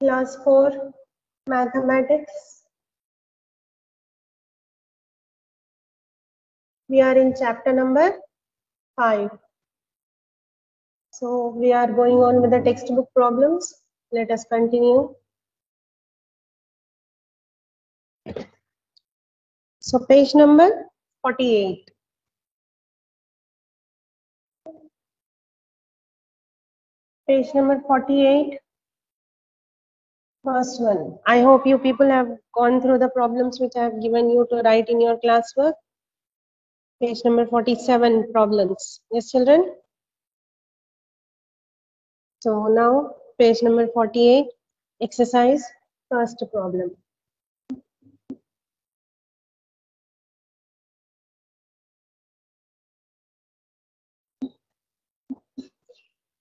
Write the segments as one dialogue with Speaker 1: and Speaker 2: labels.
Speaker 1: Class 4 Mathematics. We are in chapter number 5. So we are going on with the textbook problems. Let us continue. So page number 48. Page number 48. First one. I hope you people have gone through the problems which I have given you to write in your classwork. Page number 47, problems. Yes, children? So now, page number 48, exercise, first problem.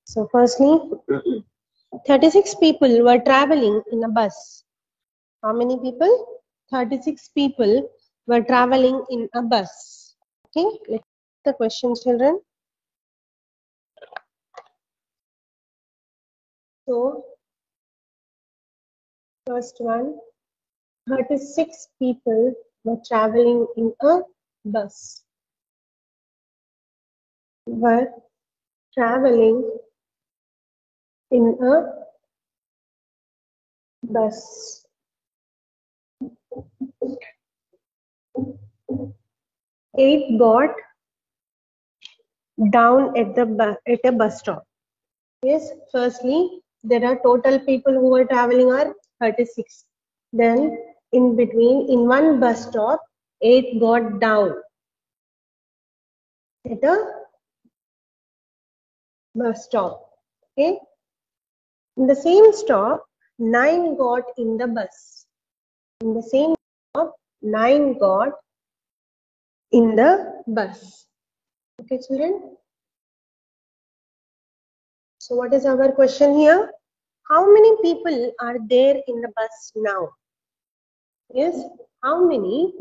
Speaker 1: So firstly, 36 people were traveling in a bus. How many people? 36 people were traveling in a bus. Okay, let's see the question, children. So, first one, 36 people were traveling in a bus. Were traveling in a bus. 8 got down at a bus stop. Yes, firstly, there are total people who are traveling are 36. Then in between, in one bus stop, 8 got down at a bus stop. Okay. In the same stop, 9 got in the bus. In the same stop, 9 got in the bus. Okay, children. So what is our question here? How many people are there in the bus now? Yes, how many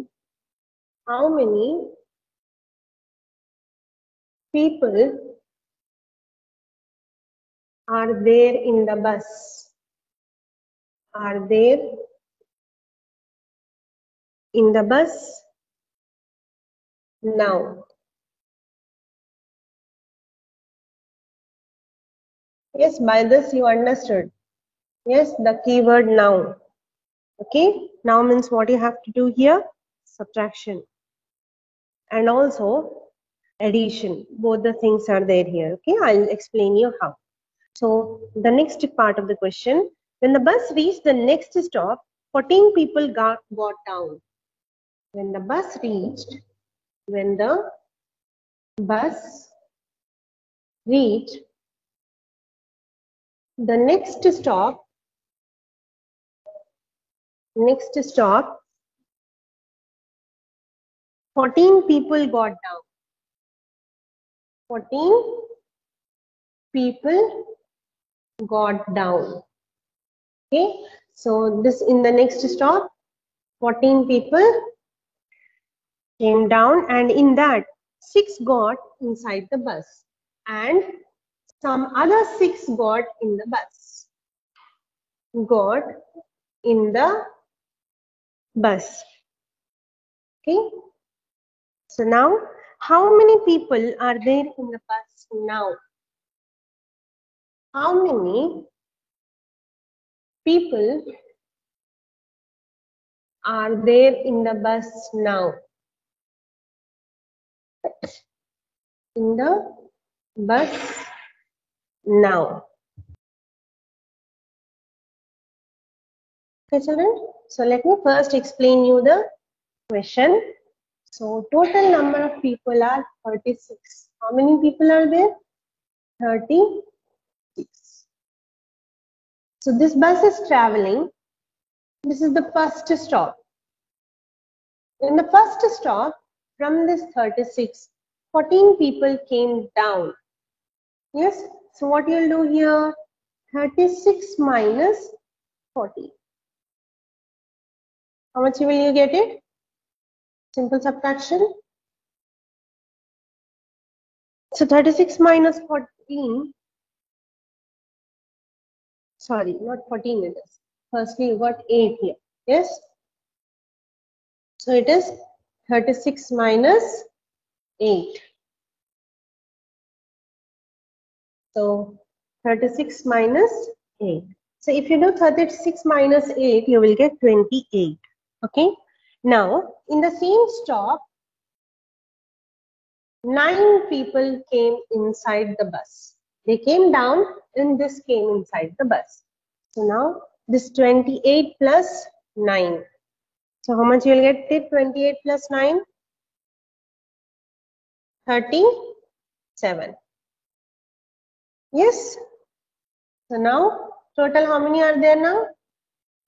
Speaker 1: people are there in the bus? Are there in the bus now? Yes, by this you understood. Yes, the keyword now. Okay, now means what you have to do here? Subtraction. And also addition. Both the things are there here. Okay, I'll explain you how. So the next part of the question, when the bus reached the next stop, 14 people got down. When the bus reached the next stop, 14 people got down. 14 people got down. Okay, so this in the next stop, 14 people came down, and in that 6 got inside the bus and some other 6 got in the bus. Got in the bus. Okay. So now, how many people are there in the bus now? How many people are there in the bus now? In the bus now. Okay, children. So let me first explain you the question. So total number of people are 36. How many people are there? 36. So this bus is traveling. This is the first stop. In the first stop, from this 36, 14 people came down. Yes. So what you'll do here? 36 minus 40. How much will you get it? Simple subtraction. So 36 minus 14. Sorry, not 14 it is. Firstly, you got 8 here. Yes. So it is 36 minus 8. So 36 minus 8. So if you do 36 minus 8, you will get 28. Okay. Now, in the same stop, 9 people came inside the bus. They came down and this came inside the bus. So now this 28 plus 9. So how much you will get it? 28 plus 9? 37. Yes. So now total how many are there now?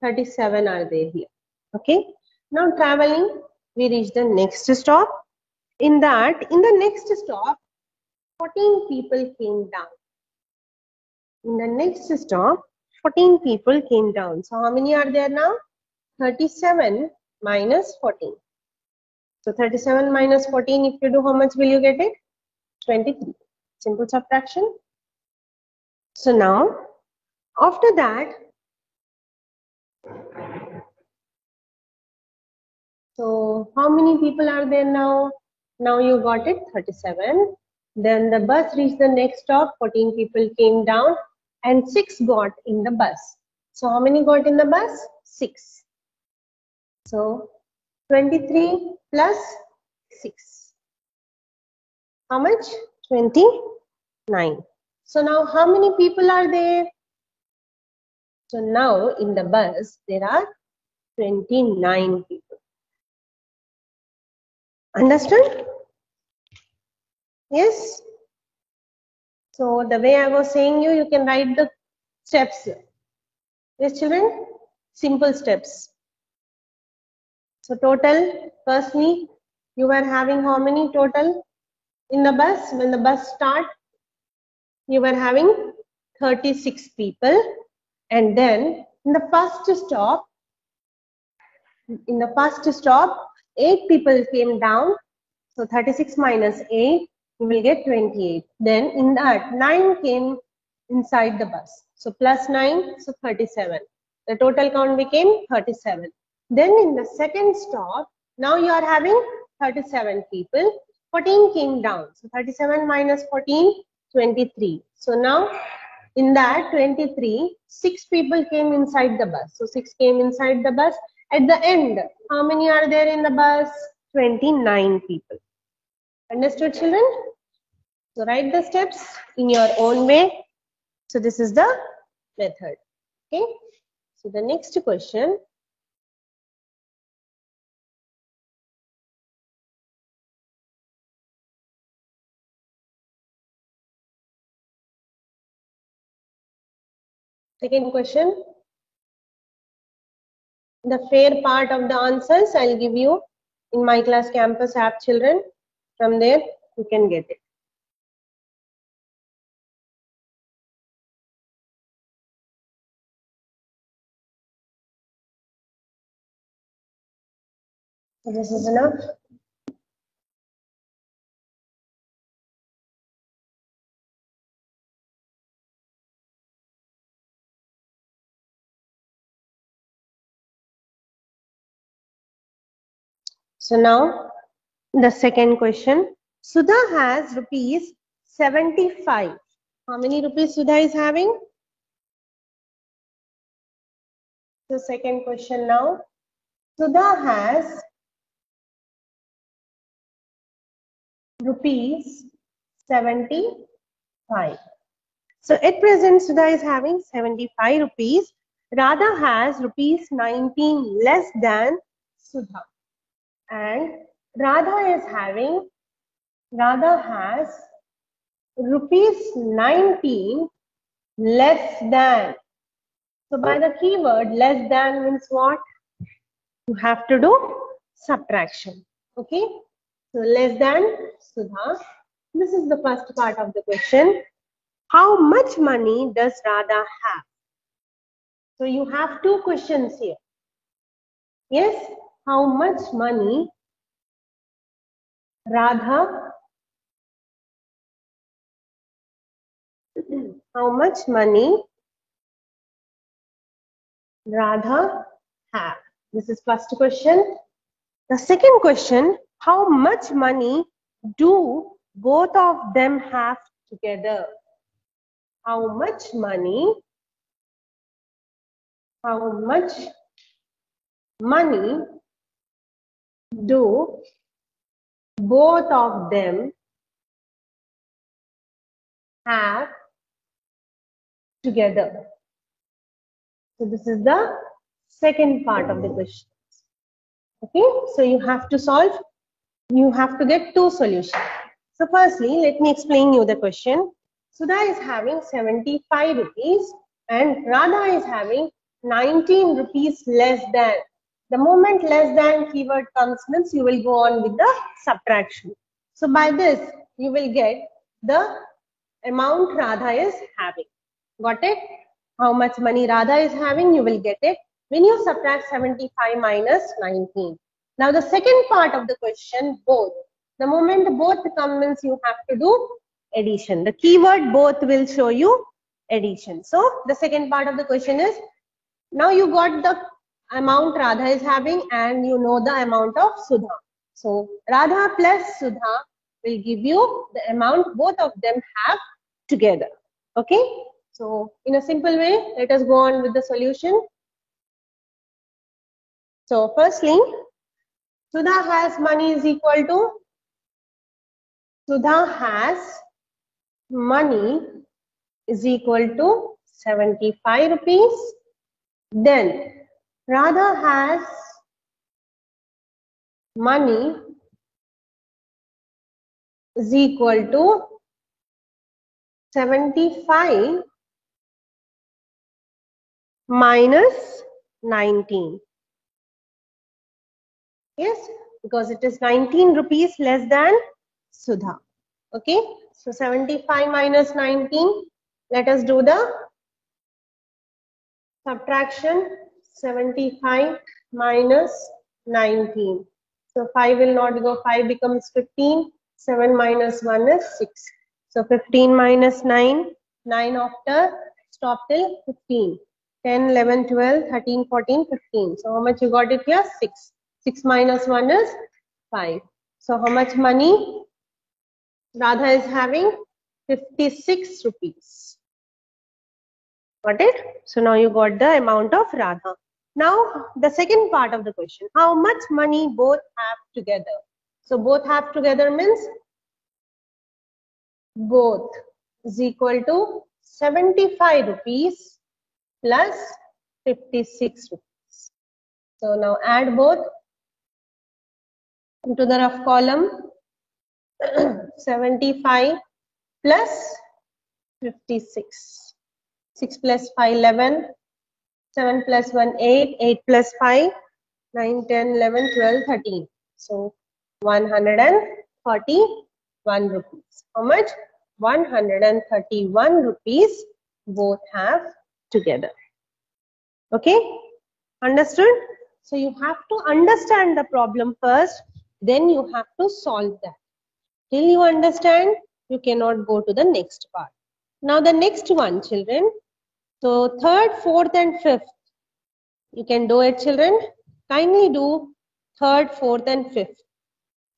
Speaker 1: 37 are there here. Okay. Now traveling, we reach the next stop. In the next stop, 14 people came down. In the next stop, 14 people came down. So how many are there now? 37 minus 14. So 37 minus 14, if you do, how much will you get it? 23. Simple subtraction. So now, after that, so how many people are there now? Now you got it, 37. Then the bus reached the next stop, 14 people came down and 6 got in the bus. So how many got in the bus? 6. So 23 plus 6. How much? 29. So now how many people are there? So now in the bus there are 29 people. Understood? Yes? So the way I was saying you can write the steps. Yes, children? Simple steps. So total, firstly, you were having how many total in the bus? When the bus start, you were having 36 people. And then in the first stop, 8 people came down. So 36 minus 8, you will get 28. Then in that, 9 came inside the bus. So plus 9, so 37. The total count became 37. Then in the second stop, now you are having 37 people. 14 came down. So 37 minus 14, 23. So now in that 23, 6 people came inside the bus. So 6 came inside the bus. At the end, how many are there in the bus? 29 people. Understood, children? So write the steps in your own way. So this is the method. Okay. So the next question. Second question. The fair part of the answers I'll give you in My Class Campus app, children. From there you can get it. So this is enough. So now the second question. Sudha has rupees 75. How many rupees Sudha is having? The second question now. Sudha has rupees 75. So at present Sudha is having 75 rupees. Radha has rupees 19 less than Sudha. And Radha has rupees 19 less than. So by the keyword less than means what? You have to do subtraction. Okay. So less than Sudha. This is the first part of the question. How much money does Radha have? So you have two questions here. Yes. How much money Radha? How much money Radha have? This is first question. The second question, how much money do both of them have together? How much money do both of them have together? So this is the second part of the question. Okay, so you have to solve, you have to get two solutions. So firstly, let me explain you the question. Sudha is having 75 rupees and Radha is having 19 rupees less than. The moment less than keyword comes means you will go on with the subtraction. So by this, you will get the amount Radha is having. Got it? How much money Radha is having, you will get it when you subtract 75 minus 19. Now the second part of the question, both. The moment both come means you have to do addition. The keyword both will show you addition. So the second part of the question is, now you got the amount Radha is having and you know the amount of Sudha. So Radha plus Sudha will give you the amount both of them have together. Okay? So in a simple way, let us go on with the solution. So firstly, Sudha has money is equal to, Sudha has money is equal to 75 rupees. Then Radha has money is equal to 75 minus 19. Yes, because it is 19 rupees less than Sudha. Okay, so 75 minus 19. Let us do the subtraction. 75 minus 19. So 5 will not go, 5 becomes 15. 7 minus 1 is 6. So 15 minus 9, 9 after, stop till 15. 10, 11, 12, 13, 14, 15. So how much you got it here? 6. 6 minus 1 is 5. So how much money Radha is having? 56 rupees. Got it? So now you got the amount of Radha. Now the second part of the question, how much money both have together? So both have together means both is equal to 75 rupees plus 56 rupees. So now add both into the rough column. 75 plus 56. 6 plus 5, 11. 7 plus 1, 8. 8 plus 5, 9, 10, 11, 12, 13. So 131 rupees. How much? 131 rupees both have together. Okay? Understood? So you have to understand the problem first, then you have to solve that. Till you understand, you cannot go to the next part. Now the next one, children. So third, fourth and fifth. You can do it, children. Kindly do third, fourth and fifth.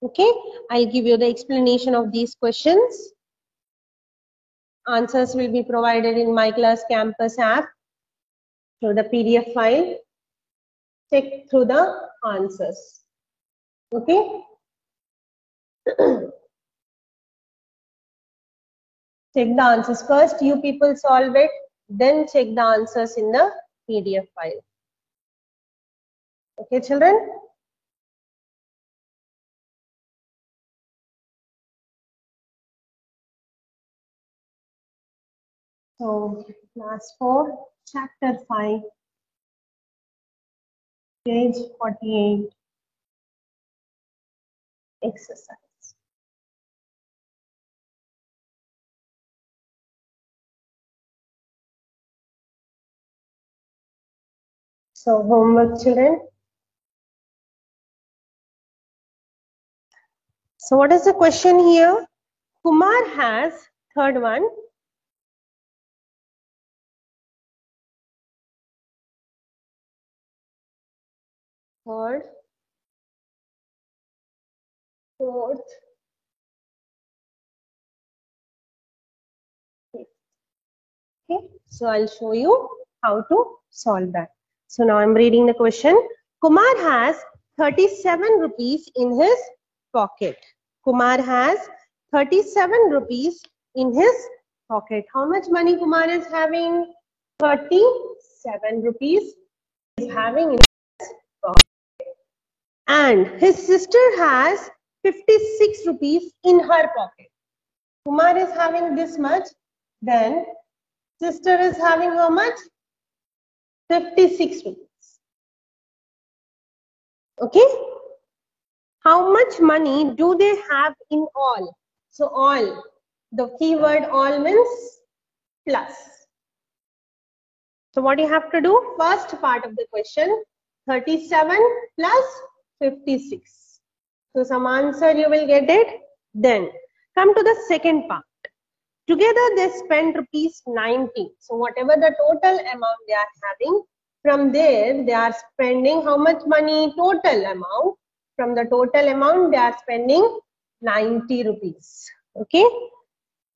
Speaker 1: Okay, I'll give you the explanation of these questions. Answers will be provided in My Class Campus app through the PDF file. Check through the answers. Okay. Check the answers first. You people solve it, then check the answers in the PDF file. Okay, children. So, class 4, chapter 5, page 48, exercise. So, homework, children. So, what is the question here? Kumar has, third one, third, fourth, fifth. Okay, so I'll show you how to solve that. So now I'm reading the question. Kumar has 37 rupees in his pocket. Kumar has 37 rupees in his pocket. How much money Kumar is having? 37 rupees is having in his pocket. And his sister has 56 rupees in her pocket. Kumar is having this much, then sister is having how much? 56 rupees. Okay? How much money do they have in all? So all, the keyword all means plus. So what you have to do? First part of the question, 37 plus 56. So some answer you will get it. Then come to the second part. Together they spend rupees 90. So whatever the total amount they are having, from there they are spending how much money? Total amount. From the total amount they are spending 90 rupees. Okay.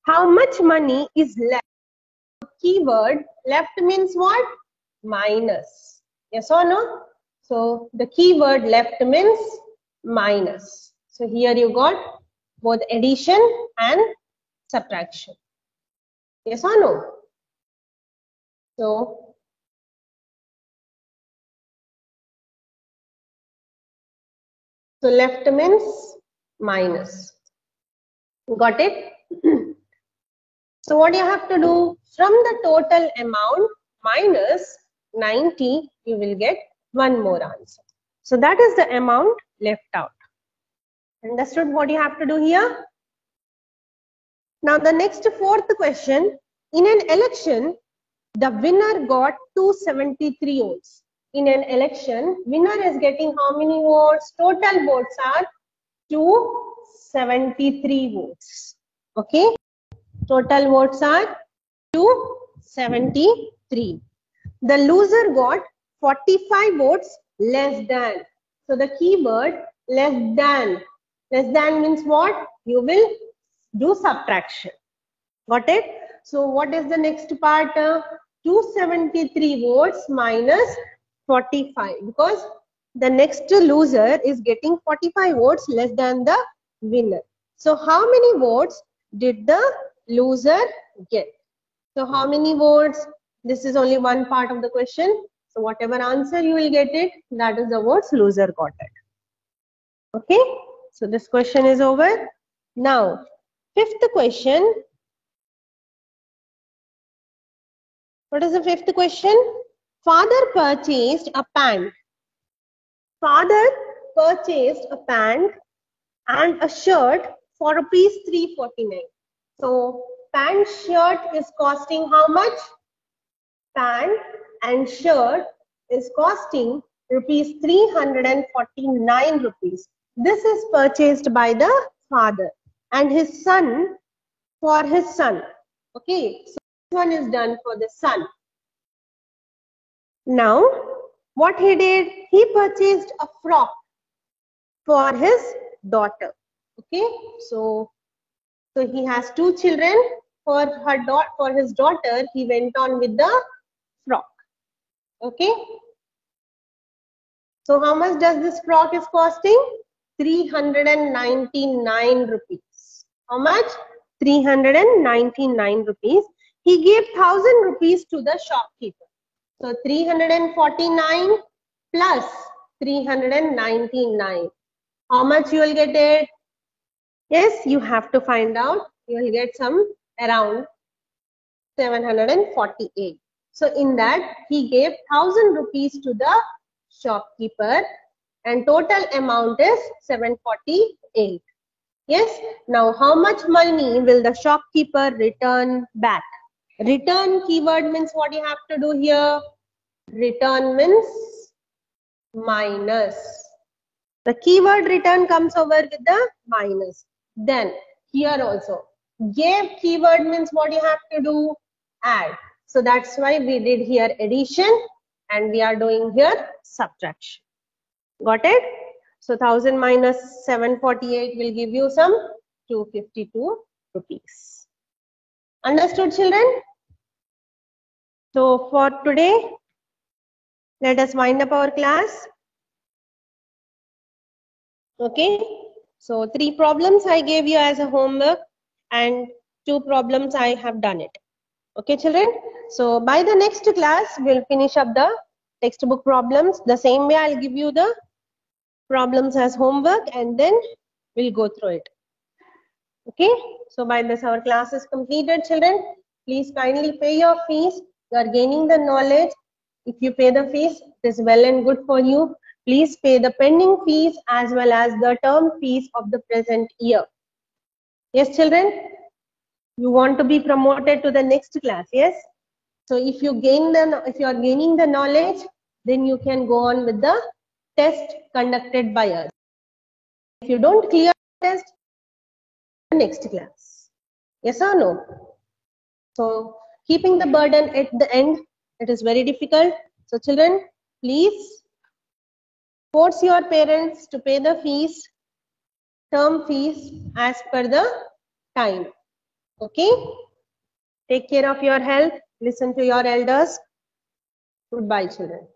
Speaker 1: How much money is left? Keyword left means what? Minus. Yes or no? So the keyword left means minus. So here you got both addition and subtraction. Yes or no? So left means minus. Got it? So what you have to do? From the total amount minus 90, you will get one more answer. So that is the amount left out. Understood what you have to do here? Now the next fourth question. In an election, the winner got 273 votes. In an election, winner is getting how many votes? Total votes are 273 votes. Okay. Total votes are 273. The loser got 45 votes less than. So the keyword less than. Less than means what? You will do subtraction. Got it? So what is the next part? 273 votes minus 45, because the next loser is getting 45 votes less than the winner. So how many votes did the loser get? So how many votes? This is only one part of the question. So whatever answer you will get it, that is the votes loser got it. Okay. So this question is over. Now, fifth question. What is the fifth question? Father purchased a pant. Father purchased a pant and a shirt for rupees 349. So pant shirt is costing how much? Pant and shirt is costing rupees 349 rupees. This is purchased by the father and his son for his son. Okay, so this one is done for the son. Now, what he did, he purchased a frock for his daughter. Okay, so he has two children. For his daughter, he went on with the frock. Okay, so how much does this frock is costing? 399 rupees. How much? 399 rupees. He gave 1000 rupees to the shopkeeper. So 349 plus 399. How much you will get it? Yes, you have to find out. You will get some around 748. So in that, he gave 1000 rupees to the shopkeeper and total amount is 748. Yes. Now, how much money will the shopkeeper return back? Return keyword means what you have to do here? Return means minus. The keyword return comes over with the minus. Then here also, gave keyword means what you have to do? Add. So that's why we did here addition and we are doing here subtraction. Got it? So 1000 minus 748 will give you some 252 rupees. Understood, children? So for today, let us wind up our class. Okay. So 3 problems I gave you as a homework and 2 problems I have done it. Okay, children. So by the next class, we'll finish up the textbook problems. The same way I'll give you the problems as homework and then we'll go through it. Okay. So by this our class is completed, children. Please kindly pay your fees. You are gaining the knowledge. If you pay the fees, it is well and good for you. Please pay the pending fees as well as the term fees of the present year. Yes, children? You want to be promoted to the next class, yes? So if you are gaining the knowledge, then you can go on with the test conducted by us. If you don't clear the test, the next class. Yes or no? So keeping the burden at the end, it is very difficult. So children, please force your parents to pay the fees, term fees as per the time. Okay? Take care of your health. Listen to your elders. Goodbye, children.